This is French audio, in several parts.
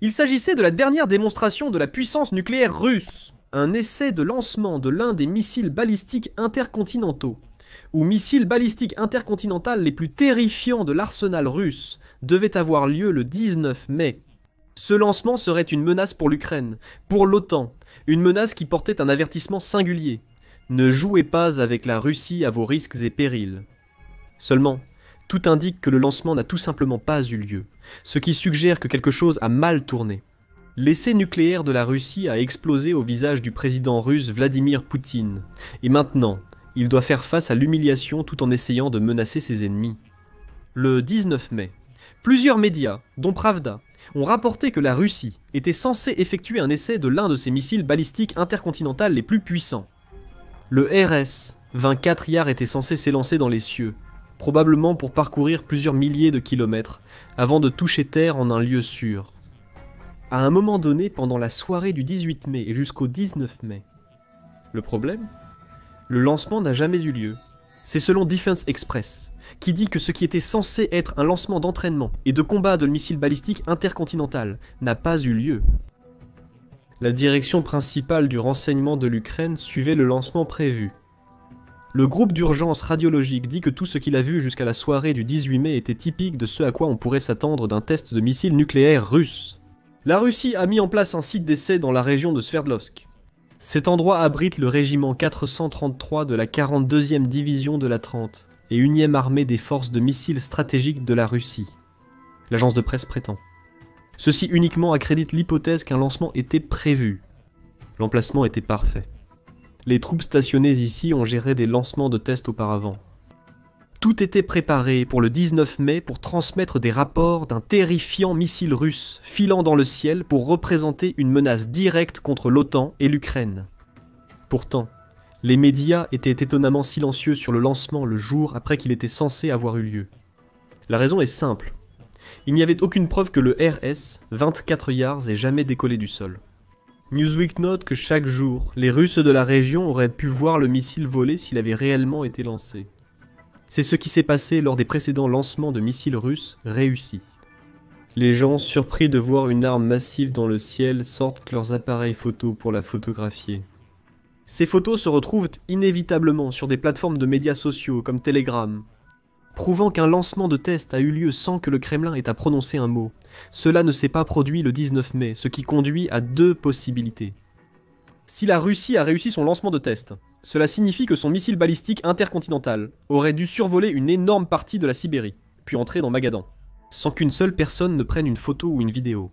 Il s'agissait de la dernière démonstration de la puissance nucléaire russe, un essai de lancement de l'un des missiles balistiques intercontinentaux, ou missiles balistiques intercontinental les plus terrifiants de l'arsenal russe, devait avoir lieu le 19 mai. Ce lancement serait une menace pour l'Ukraine, pour l'OTAN, une menace qui portait un avertissement singulier. Ne jouez pas avec la Russie à vos risques et périls. Seulement, tout indique que le lancement n'a tout simplement pas eu lieu, ce qui suggère que quelque chose a mal tourné. L'essai nucléaire de la Russie a explosé au visage du président russe Vladimir Poutine, et maintenant, il doit faire face à l'humiliation tout en essayant de menacer ses ennemis. Le 19 mai, plusieurs médias, dont Pravda, ont rapporté que la Russie était censée effectuer un essai de l'un de ses missiles balistiques intercontinentaux les plus puissants. Le RS-24 Yar était censé s'élancer dans les cieux, probablement pour parcourir plusieurs milliers de kilomètres, avant de toucher terre en un lieu sûr. À un moment donné, pendant la soirée du 18 mai et jusqu'au 19 mai. Le problème ? Le lancement n'a jamais eu lieu. C'est selon Defense Express, qui dit que ce qui était censé être un lancement d'entraînement et de combat de missile balistique intercontinental n'a pas eu lieu. La direction principale du renseignement de l'Ukraine suivait le lancement prévu. Le groupe d'urgence radiologique dit que tout ce qu'il a vu jusqu'à la soirée du 18 mai était typique de ce à quoi on pourrait s'attendre d'un test de missile nucléaire russe. La Russie a mis en place un site d'essai dans la région de Sverdlovsk. Cet endroit abrite le régiment 433 de la 42e division de la 30 et 1e armée des forces de missiles stratégiques de la Russie. L'agence de presse prétend. Ceci uniquement accrédite l'hypothèse qu'un lancement était prévu. L'emplacement était parfait. Les troupes stationnées ici ont géré des lancements de tests auparavant. Tout était préparé pour le 19 mai pour transmettre des rapports d'un terrifiant missile russe filant dans le ciel pour représenter une menace directe contre l'OTAN et l'Ukraine. Pourtant, les médias étaient étonnamment silencieux sur le lancement le jour après qu'il était censé avoir eu lieu. La raison est simple. Il n'y avait aucune preuve que le RS-24 Yars ait jamais décollé du sol. Newsweek note que chaque jour, les Russes de la région auraient pu voir le missile voler s'il avait réellement été lancé. C'est ce qui s'est passé lors des précédents lancements de missiles russes réussis. Les gens, surpris de voir une arme massive dans le ciel, sortent leurs appareils photo pour la photographier. Ces photos se retrouvent inévitablement sur des plateformes de médias sociaux comme Telegram, prouvant qu'un lancement de test a eu lieu sans que le Kremlin ait à prononcer un mot. Cela ne s'est pas produit le 19 mai, ce qui conduit à deux possibilités. Si la Russie a réussi son lancement de test, cela signifie que son missile balistique intercontinental aurait dû survoler une énorme partie de la Sibérie, puis entrer dans Magadan, sans qu'une seule personne ne prenne une photo ou une vidéo.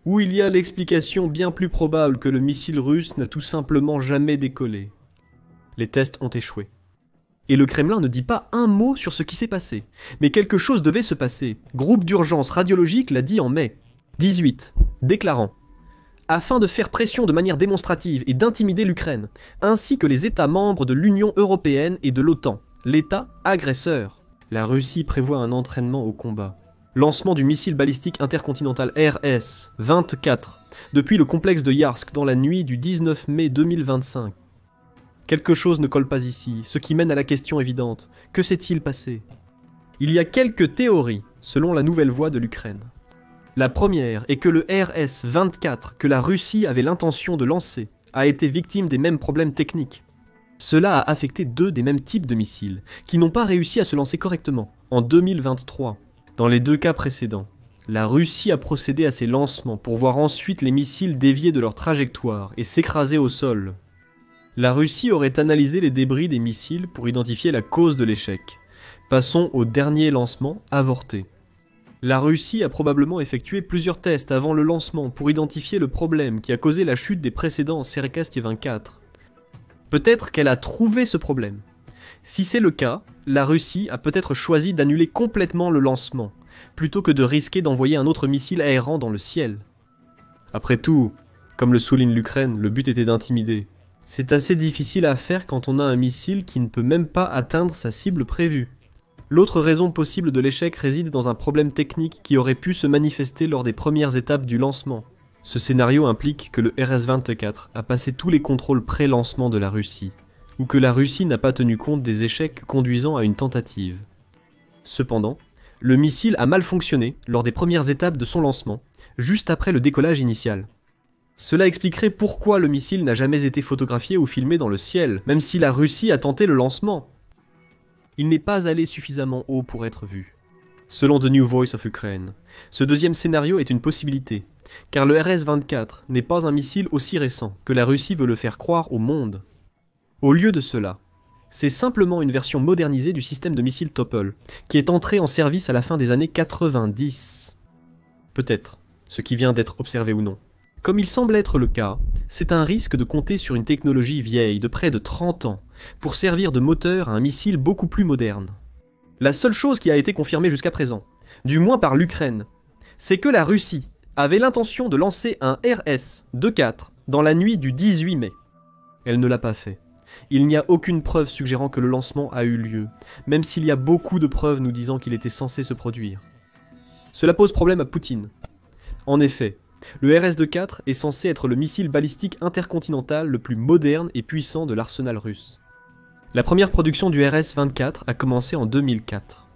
Ou il y a l'explication bien plus probable que le missile russe n'a tout simplement jamais décollé. Les tests ont échoué. Et le Kremlin ne dit pas un mot sur ce qui s'est passé. Mais quelque chose devait se passer. Groupe d'urgence radiologique l'a dit en mai 18, déclarant « Afin de faire pression de manière démonstrative et d'intimider l'Ukraine, ainsi que les États membres de l'Union européenne et de l'OTAN, l'État agresseur. La Russie prévoit un entraînement au combat. Lancement du missile balistique intercontinental RS-24 depuis le complexe de Yarsk dans la nuit du 19 mai 2025. Quelque chose ne colle pas ici, ce qui mène à la question évidente. Que s'est-il passé ? Il y a quelques théories, selon la nouvelle voix de l'Ukraine. La première est que le RS-24 que la Russie avait l'intention de lancer a été victime des mêmes problèmes techniques. Cela a affecté deux des mêmes types de missiles, qui n'ont pas réussi à se lancer correctement, en 2023. Dans les deux cas précédents, la Russie a procédé à ces lancements pour voir ensuite les missiles dévier de leur trajectoire et s'écraser au sol. La Russie aurait analysé les débris des missiles pour identifier la cause de l'échec. Passons au dernier lancement, avorté. La Russie a probablement effectué plusieurs tests avant le lancement pour identifier le problème qui a causé la chute des précédents Serikasti-24. Peut-être qu'elle a trouvé ce problème. Si c'est le cas, la Russie a peut-être choisi d'annuler complètement le lancement, plutôt que de risquer d'envoyer un autre missile aérant dans le ciel. Après tout, comme le souligne l'Ukraine, le but était d'intimider. C'est assez difficile à faire quand on a un missile qui ne peut même pas atteindre sa cible prévue. L'autre raison possible de l'échec réside dans un problème technique qui aurait pu se manifester lors des premières étapes du lancement. Ce scénario implique que le RS-24 a passé tous les contrôles pré-lancement de la Russie, ou que la Russie n'a pas tenu compte des échecs conduisant à une tentative. Cependant, le missile a mal fonctionné lors des premières étapes de son lancement, juste après le décollage initial. Cela expliquerait pourquoi le missile n'a jamais été photographié ou filmé dans le ciel, même si la Russie a tenté le lancement. Il n'est pas allé suffisamment haut pour être vu. Selon The New Voice of Ukraine, ce deuxième scénario est une possibilité, car le RS-24 n'est pas un missile aussi récent que la Russie veut le faire croire au monde. Au lieu de cela, c'est simplement une version modernisée du système de missiles Topol, qui est entré en service à la fin des années 90. Peut-être, ce qui vient d'être observé ou non. Comme il semble être le cas, c'est un risque de compter sur une technologie vieille de près de 30 ans pour servir de moteur à un missile beaucoup plus moderne. La seule chose qui a été confirmée jusqu'à présent, du moins par l'Ukraine, c'est que la Russie avait l'intention de lancer un RS-24 dans la nuit du 18 mai. Elle ne l'a pas fait. Il n'y a aucune preuve suggérant que le lancement a eu lieu, même s'il y a beaucoup de preuves nous disant qu'il était censé se produire. Cela pose problème à Poutine. En effet, le RS-24 est censé être le missile balistique intercontinental le plus moderne et puissant de l'arsenal russe. La première production du RS-24 a commencé en 2004.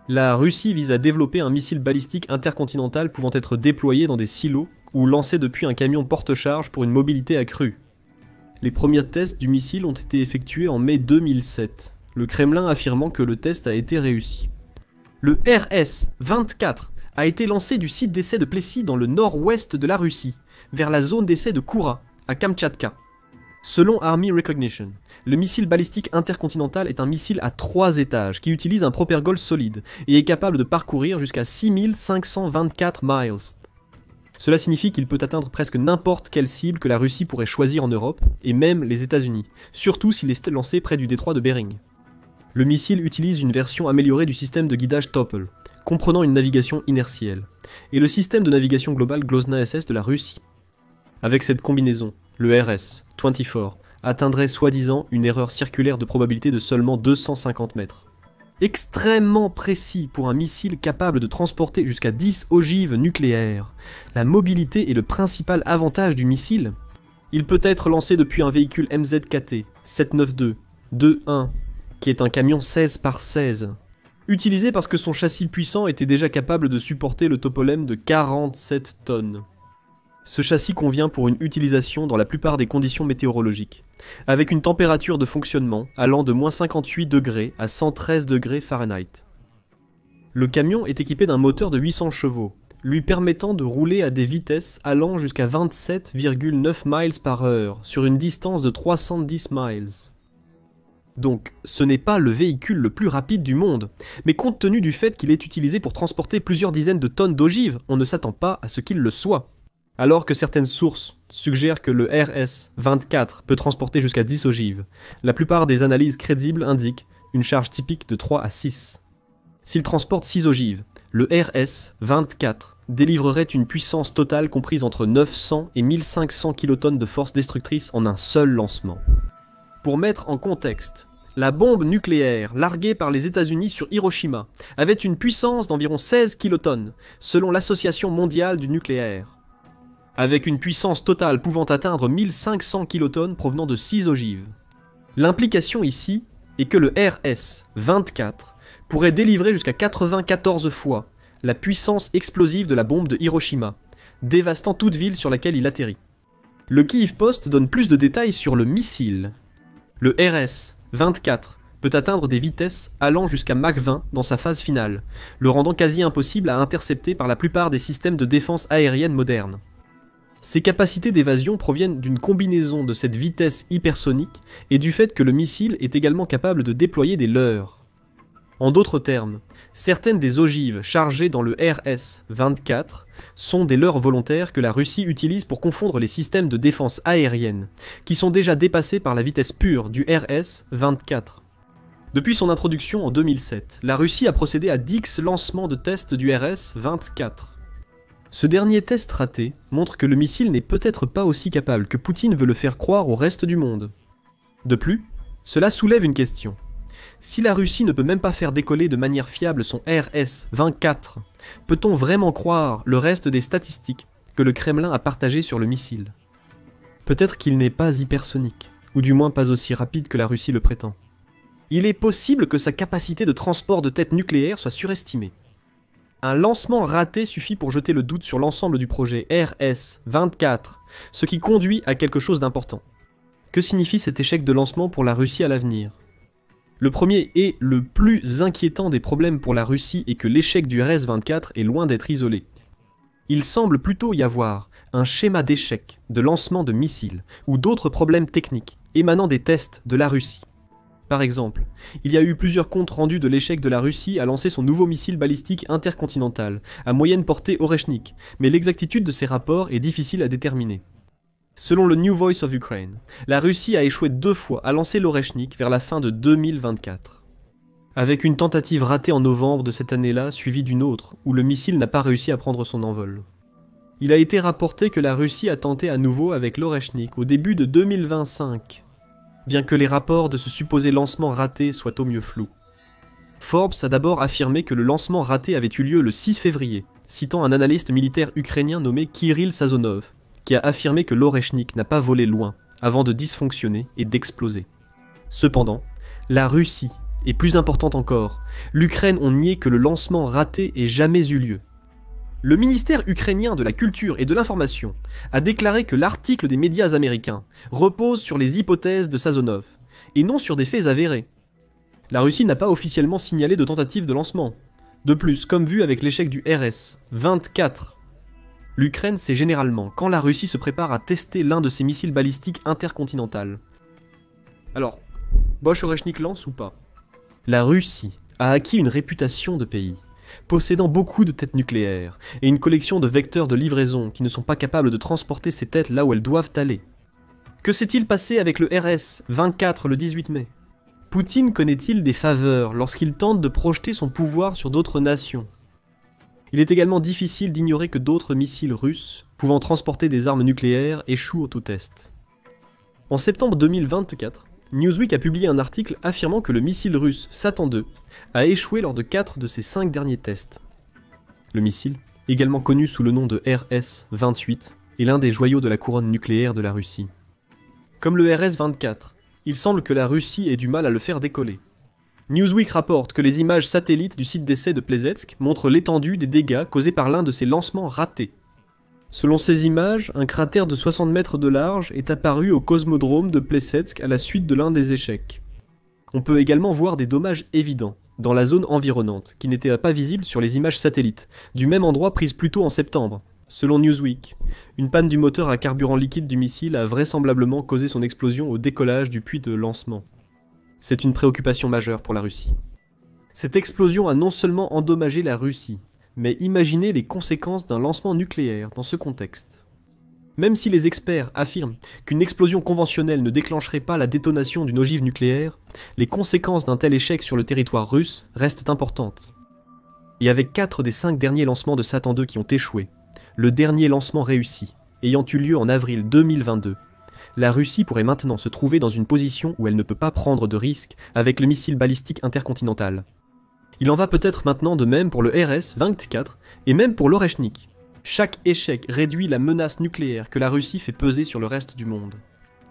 La Russie vise à développer un missile balistique intercontinental pouvant être déployé dans des silos ou lancé depuis un camion porte-charge pour une mobilité accrue. Les premiers tests du missile ont été effectués en mai 2007, le Kremlin affirmant que le test a été réussi. Le RS-24 a été lancé du site d'essai de Plessis dans le nord-ouest de la Russie, vers la zone d'essai de Koura, à Kamtchatka. Selon Army Recognition, le missile balistique intercontinental est un missile à 3 étages qui utilise un propergol solide et est capable de parcourir jusqu'à 6524 miles. Cela signifie qu'il peut atteindre presque n'importe quelle cible que la Russie pourrait choisir en Europe, et même les États-Unis, surtout s'il est lancé près du détroit de Bering. Le missile utilise une version améliorée du système de guidage Topol, comprenant une navigation inertielle, et le système de navigation globale Glozna SS de la Russie. Avec cette combinaison, le RS-24 atteindrait soi-disant une erreur circulaire de probabilité de seulement 250 mètres. Extrêmement précis pour un missile capable de transporter jusqu'à 10 ogives nucléaires. La mobilité est le principal avantage du missile. Il peut être lancé depuis un véhicule MZKT 792-2-1, qui est un camion 16 par 16. Utilisé parce que son châssis puissant était déjà capable de supporter le Topolem de 47 tonnes. Ce châssis convient pour une utilisation dans la plupart des conditions météorologiques, avec une température de fonctionnement allant de -58 degrés à 113 degrés Fahrenheit. Le camion est équipé d'un moteur de 800 chevaux, lui permettant de rouler à des vitesses allant jusqu'à 27,9 miles par heure sur une distance de 310 miles. Donc, ce n'est pas le véhicule le plus rapide du monde, mais compte tenu du fait qu'il est utilisé pour transporter plusieurs dizaines de tonnes d'ogives, on ne s'attend pas à ce qu'il le soit. Alors que certaines sources suggèrent que le RS-24 peut transporter jusqu'à 10 ogives, la plupart des analyses crédibles indiquent une charge typique de 3 à 6. S'il transporte 6 ogives, le RS-24 délivrerait une puissance totale comprise entre 900 et 1500 kilotonnes de force destructrice en un seul lancement. Pour mettre en contexte, la bombe nucléaire larguée par les États-Unis sur Hiroshima avait une puissance d'environ 16 kilotonnes, selon l'Association mondiale du nucléaire, avec une puissance totale pouvant atteindre 1500 kilotonnes provenant de 6 ogives. L'implication ici est que le RS-24 pourrait délivrer jusqu'à 94 fois la puissance explosive de la bombe de Hiroshima, dévastant toute ville sur laquelle il atterrit. Le Kyiv Post donne plus de détails sur le missile. Le RS-24 peut atteindre des vitesses allant jusqu'à Mach 20 dans sa phase finale, le rendant quasi impossible à intercepter par la plupart des systèmes de défense aérienne modernes. Ses capacités d'évasion proviennent d'une combinaison de cette vitesse hypersonique et du fait que le missile est également capable de déployer des leurres. En d'autres termes, certaines des ogives chargées dans le RS-24 sont des leurres volontaires que la Russie utilise pour confondre les systèmes de défense aérienne, qui sont déjà dépassés par la vitesse pure du RS-24. Depuis son introduction en 2007, la Russie a procédé à 10 lancements de tests du RS-24. Ce dernier test raté montre que le missile n'est peut-être pas aussi capable que Poutine veut le faire croire au reste du monde. De plus, cela soulève une question. Si la Russie ne peut même pas faire décoller de manière fiable son RS-24, peut-on vraiment croire le reste des statistiques que le Kremlin a partagées sur le missile? Peut-être qu'il n'est pas hypersonique, ou du moins pas aussi rapide que la Russie le prétend. Il est possible que sa capacité de transport de têtes nucléaires soit surestimée. Un lancement raté suffit pour jeter le doute sur l'ensemble du projet RS-24, ce qui conduit à quelque chose d'important. Que signifie cet échec de lancement pour la Russie à l'avenir? Le premier et le plus inquiétant des problèmes pour la Russie est que l'échec du RS-24 est loin d'être isolé. Il semble plutôt y avoir un schéma d'échec de lancement de missiles ou d'autres problèmes techniques émanant des tests de la Russie. Par exemple, il y a eu plusieurs comptes rendus de l'échec de la Russie à lancer son nouveau missile balistique intercontinental, à moyenne portée Oreshnik, mais l'exactitude de ces rapports est difficile à déterminer. Selon le New Voice of Ukraine, la Russie a échoué 2 fois à lancer l'Oreshnik vers la fin de 2024. Avec une tentative ratée en novembre de cette année-là, suivie d'une autre, où le missile n'a pas réussi à prendre son envol. Il a été rapporté que la Russie a tenté à nouveau avec l'Oreshnik au début de 2025. Bien que les rapports de ce supposé lancement raté soient au mieux flous. Forbes a d'abord affirmé que le lancement raté avait eu lieu le 6 février, citant un analyste militaire ukrainien nommé Kirill Sazonov, qui a affirmé que l'Oreshnik n'a pas volé loin, avant de dysfonctionner et d'exploser. Cependant, la Russie, et plus importante encore, l'Ukraine ont nié que le lancement raté ait jamais eu lieu. Le ministère ukrainien de la Culture et de l'Information a déclaré que l'article des médias américains repose sur les hypothèses de Sazonov, et non sur des faits avérés. La Russie n'a pas officiellement signalé de tentative de lancement. De plus, comme vu avec l'échec du RS-24, l'Ukraine sait généralement quand la Russie se prépare à tester l'un de ses missiles balistiques intercontinentaux. Alors, Bosch-Oreshnik lance ou pas? La Russie a acquis une réputation de pays possédant beaucoup de têtes nucléaires et une collection de vecteurs de livraison qui ne sont pas capables de transporter ces têtes là où elles doivent aller. Que s'est-il passé avec le RS-24 le 18 mai? Poutine connaît-il des faveurs lorsqu'il tente de projeter son pouvoir sur d'autres nations? Il est également difficile d'ignorer que d'autres missiles russes, pouvant transporter des armes nucléaires, échouent au tout test. En septembre 2024, Newsweek a publié un article affirmant que le missile russe Satan II a échoué lors de 4 de ses 5 derniers tests. Le missile, également connu sous le nom de RS-28, est l'un des joyaux de la couronne nucléaire de la Russie. Comme le RS-24, il semble que la Russie ait du mal à le faire décoller. Newsweek rapporte que les images satellites du site d'essai de Plesetsk montrent l'étendue des dégâts causés par l'un de ces lancements ratés. Selon ces images, un cratère de 60 mètres de large est apparu au cosmodrome de Plesetsk à la suite de l'un des échecs. On peut également voir des dommages évidents dans la zone environnante, qui n'étaient pas visibles sur les images satellites, du même endroit prises plus tôt en septembre. Selon Newsweek, une panne du moteur à carburant liquide du missile a vraisemblablement causé son explosion au décollage du puits de lancement. C'est une préoccupation majeure pour la Russie. Cette explosion a non seulement endommagé la Russie, mais imaginez les conséquences d'un lancement nucléaire dans ce contexte. Même si les experts affirment qu'une explosion conventionnelle ne déclencherait pas la détonation d'une ogive nucléaire, les conséquences d'un tel échec sur le territoire russe restent importantes. Et avec 4 des 5 derniers lancements de Satan II qui ont échoué, le dernier lancement réussi, ayant eu lieu en avril 2022, la Russie pourrait maintenant se trouver dans une position où elle ne peut pas prendre de risques avec le missile balistique intercontinental. Il en va peut-être maintenant de même pour le RS-24 et même pour l'Oreshnik. Chaque échec réduit la menace nucléaire que la Russie fait peser sur le reste du monde.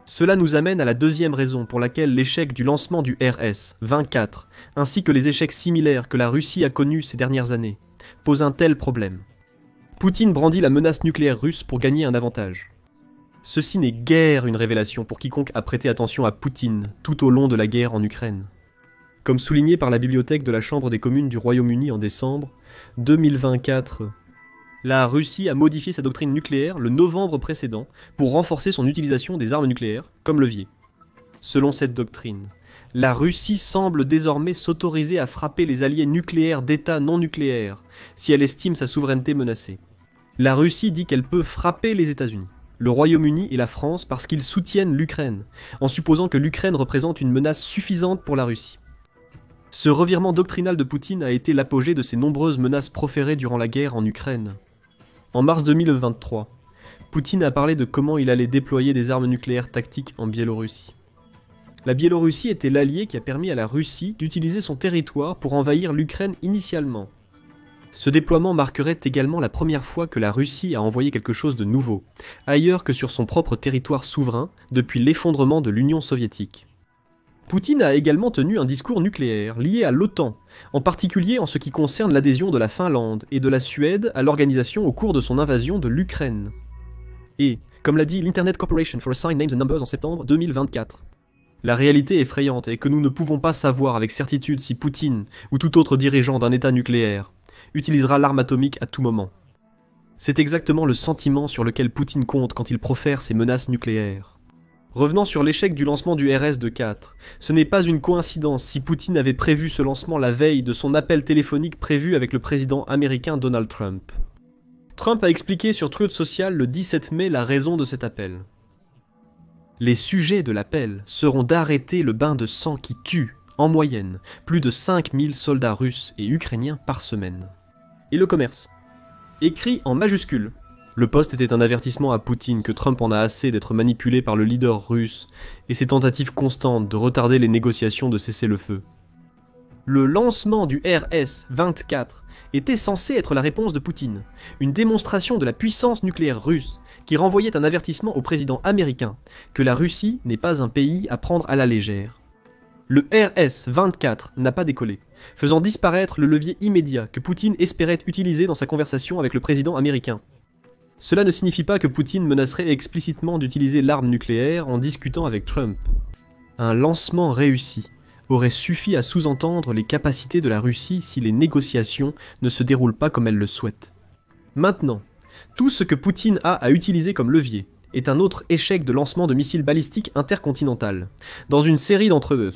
Cela nous amène à la deuxième raison pour laquelle l'échec du lancement du RS-24, ainsi que les échecs similaires que la Russie a connus ces dernières années, pose un tel problème. Poutine brandit la menace nucléaire russe pour gagner un avantage. Ceci n'est guère une révélation pour quiconque a prêté attention à Poutine tout au long de la guerre en Ukraine. Comme souligné par la bibliothèque de la Chambre des communes du Royaume-Uni en décembre 2024, la Russie a modifié sa doctrine nucléaire le novembre précédent pour renforcer son utilisation des armes nucléaires comme levier. Selon cette doctrine, la Russie semble désormais s'autoriser à frapper les alliés nucléaires d'États non nucléaires si elle estime sa souveraineté menacée. La Russie dit qu'elle peut frapper les États-Unis, le Royaume-Uni et la France parce qu'ils soutiennent l'Ukraine, en supposant que l'Ukraine représente une menace suffisante pour la Russie. Ce revirement doctrinal de Poutine a été l'apogée de ses nombreuses menaces proférées durant la guerre en Ukraine. En mars 2023, Poutine a parlé de comment il allait déployer des armes nucléaires tactiques en Biélorussie. La Biélorussie était l'allié qui a permis à la Russie d'utiliser son territoire pour envahir l'Ukraine initialement. Ce déploiement marquerait également la première fois que la Russie a envoyé quelque chose de nouveau, ailleurs que sur son propre territoire souverain depuis l'effondrement de l'Union soviétique. Poutine a également tenu un discours nucléaire lié à l'OTAN, en particulier en ce qui concerne l'adhésion de la Finlande et de la Suède à l'organisation au cours de son invasion de l'Ukraine. Et, comme l'a dit l'Internet Corporation for Assigned Names and Numbers en septembre 2024, la réalité effrayante est que nous ne pouvons pas savoir avec certitude si Poutine, ou tout autre dirigeant d'un État nucléaire, utilisera l'arme atomique à tout moment. C'est exactement le sentiment sur lequel Poutine compte quand il profère ses menaces nucléaires. Revenant sur l'échec du lancement du RS-24, ce n'est pas une coïncidence si Poutine avait prévu ce lancement la veille de son appel téléphonique prévu avec le président américain Donald Trump. Trump a expliqué sur Truth Social le 17 mai la raison de cet appel. Les sujets de l'appel seront d'arrêter le bain de sang qui tue, en moyenne, plus de 5000 soldats russes et ukrainiens par semaine. Et le commerce. Écrit en majuscules. Le post était un avertissement à Poutine que Trump en a assez d'être manipulé par le leader russe et ses tentatives constantes de retarder les négociations de cessez-le-feu. Le lancement du RS-24 était censé être la réponse de Poutine, une démonstration de la puissance nucléaire russe qui renvoyait un avertissement au président américain que la Russie n'est pas un pays à prendre à la légère. Le RS-24 n'a pas décollé, faisant disparaître le levier immédiat que Poutine espérait utiliser dans sa conversation avec le président américain. Cela ne signifie pas que Poutine menacerait explicitement d'utiliser l'arme nucléaire en discutant avec Trump. Un lancement réussi aurait suffi à sous-entendre les capacités de la Russie si les négociations ne se déroulent pas comme elle le souhaite. Maintenant, tout ce que Poutine a à utiliser comme levier est un autre échec de lancement de missiles balistiques intercontinental, dans une série d'entre eux.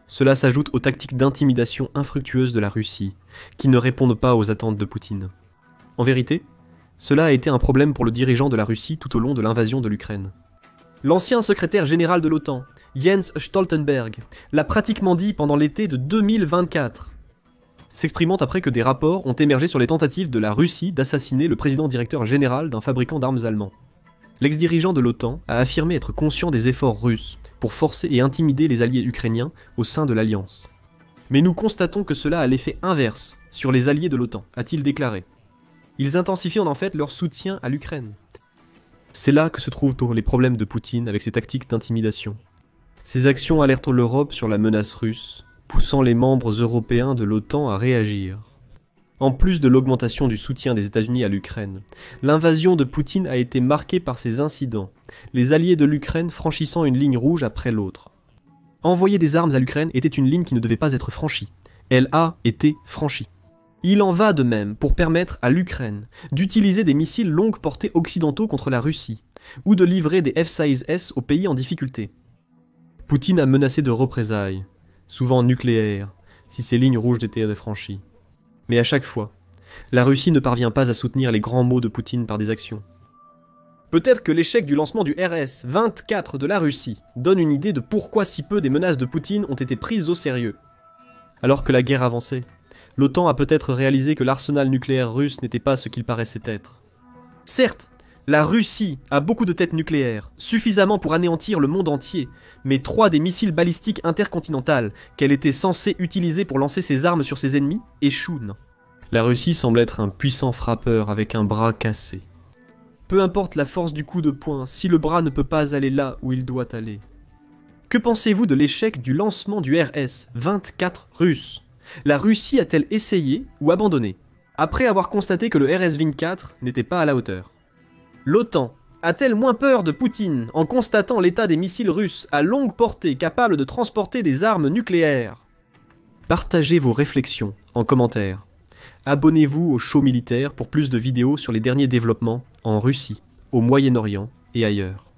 Cela s'ajoute aux tactiques d'intimidation infructueuses de la Russie, qui ne répondent pas aux attentes de Poutine. En vérité, cela a été un problème pour le dirigeant de la Russie tout au long de l'invasion de l'Ukraine. L'ancien secrétaire général de l'OTAN, Jens Stoltenberg, l'a pratiquement dit pendant l'été de 2024, s'exprimant après que des rapports ont émergé sur les tentatives de la Russie d'assassiner le président directeur général d'un fabricant d'armes allemand. L'ex-dirigeant de l'OTAN a affirmé être conscient des efforts russes pour forcer et intimider les alliés ukrainiens au sein de l'Alliance. Mais nous constatons que cela a l'effet inverse sur les alliés de l'OTAN, a-t-il déclaré. Ils intensifient en fait leur soutien à l'Ukraine. C'est là que se trouvent les problèmes de Poutine avec ses tactiques d'intimidation. Ces actions alertent l'Europe sur la menace russe, poussant les membres européens de l'OTAN à réagir. En plus de l'augmentation du soutien des États-Unis à l'Ukraine, l'invasion de Poutine a été marquée par ces incidents, les alliés de l'Ukraine franchissant une ligne rouge après l'autre. Envoyer des armes à l'Ukraine était une ligne qui ne devait pas être franchie. Elle a été franchie. Il en va de même pour permettre à l'Ukraine d'utiliser des missiles longue portée occidentaux contre la Russie, ou de livrer des F-16S aux pays en difficulté. Poutine a menacé de représailles, souvent nucléaires, si ces lignes rouges étaient franchies. Mais à chaque fois, la Russie ne parvient pas à soutenir les grands mots de Poutine par des actions. Peut-être que l'échec du lancement du RS-24 de la Russie donne une idée de pourquoi si peu des menaces de Poutine ont été prises au sérieux. Alors que la guerre avançait, l'OTAN a peut-être réalisé que l'arsenal nucléaire russe n'était pas ce qu'il paraissait être. Certes, la Russie a beaucoup de têtes nucléaires, suffisamment pour anéantir le monde entier, mais 3 des missiles balistiques intercontinentales qu'elle était censée utiliser pour lancer ses armes sur ses ennemis échouent. La Russie semble être un puissant frappeur avec un bras cassé. Peu importe la force du coup de poing, si le bras ne peut pas aller là où il doit aller. Que pensez-vous de l'échec du lancement du RS-24 russe ? La Russie a-t-elle essayé ou abandonné, après avoir constaté que le RS-24 n'était pas à la hauteur? L'OTAN a-t-elle moins peur de Poutine en constatant l'état des missiles russes à longue portée capables de transporter des armes nucléaires? Partagez vos réflexions en commentaire. Abonnez-vous au Show Militaire pour plus de vidéos sur les derniers développements en Russie, au Moyen-Orient et ailleurs.